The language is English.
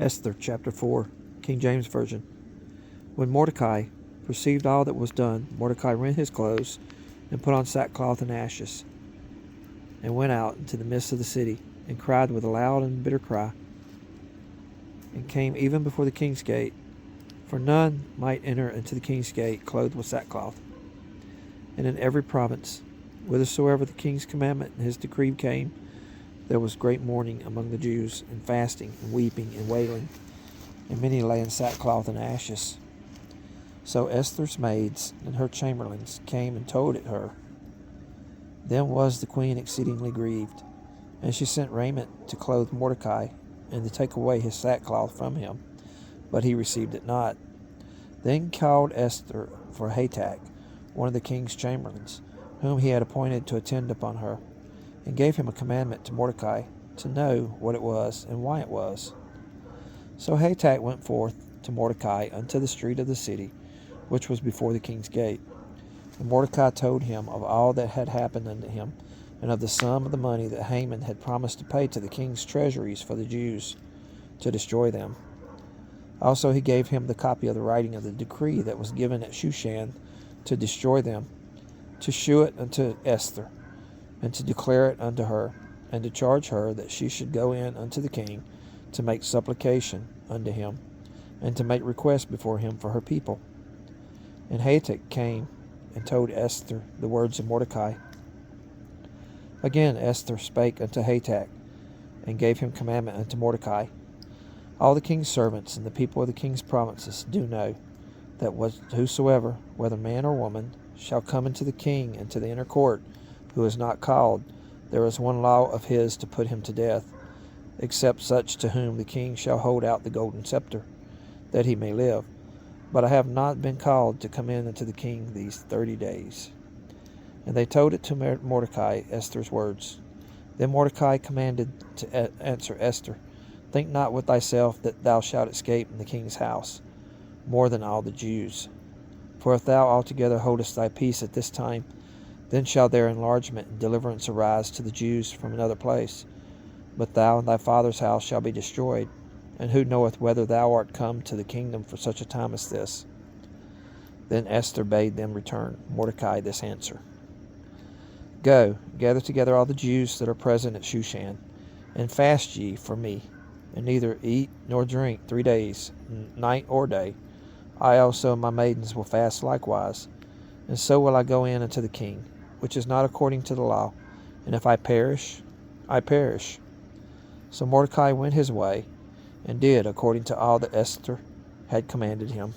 Esther chapter 4, King James Version. When Mordecai perceived all that was done, Mordecai rent his clothes and put on sackcloth and ashes, and went out into the midst of the city, and cried with a loud and bitter cry, and came even before the king's gate. For none might enter into the king's gate clothed with sackcloth. And in every province, whithersoever the king's commandment and his decree came, there was great mourning among the Jews, and fasting, and weeping, and wailing, and many lay in sackcloth and ashes. So Esther's maids and her chamberlains came and told it her. Then was the queen exceedingly grieved, and she sent raiment to clothe Mordecai, and to take away his sackcloth from him, but he received it not. Then called Esther for Hatach, one of the king's chamberlains, whom he had appointed to attend upon her, and gave him a commandment to Mordecai, to know what it was and why it was. So Hatach went forth to Mordecai unto the street of the city, which was before the king's gate. And Mordecai told him of all that had happened unto him, and of the sum of the money that Haman had promised to pay to the king's treasuries for the Jews, to destroy them. Also he gave him the copy of the writing of the decree that was given at Shushan to destroy them, to shew it unto Esther, and to declare it unto her, and to charge her that she should go in unto the king to make supplication unto him, and to make request before him for her people. And Hatach came and told Esther the words of Mordecai. Again Esther spake unto Hatach, and gave him commandment unto Mordecai. All the king's servants and the people of the king's provinces do know that whosoever, whether man or woman, shall come into the king and to the inner court, who is not called, there is one law of his to put him to death, except such to whom the king shall hold out the golden scepter, that he may live. But I have not been called to come in unto the king these 30 days. And they told it to Mordecai, Esther's words. Then Mordecai commanded to answer Esther, Think not with thyself that thou shalt escape in the king's house, more than all the Jews. For if thou altogether holdest thy peace at this time, then shall their enlargement and deliverance arise to the Jews from another place. But thou and thy father's house shall be destroyed, and who knoweth whether thou art come to the kingdom for such a time as this? Then Esther bade them return Mordecai this answer. Go, gather together all the Jews that are present at Shushan, and fast ye for me, and neither eat nor drink 3 days, night or day. I also and my maidens will fast likewise, and so will I go in unto the king, which is not according to the law, and if I perish, I perish. So Mordecai went his way, and did according to all that Esther had commanded him.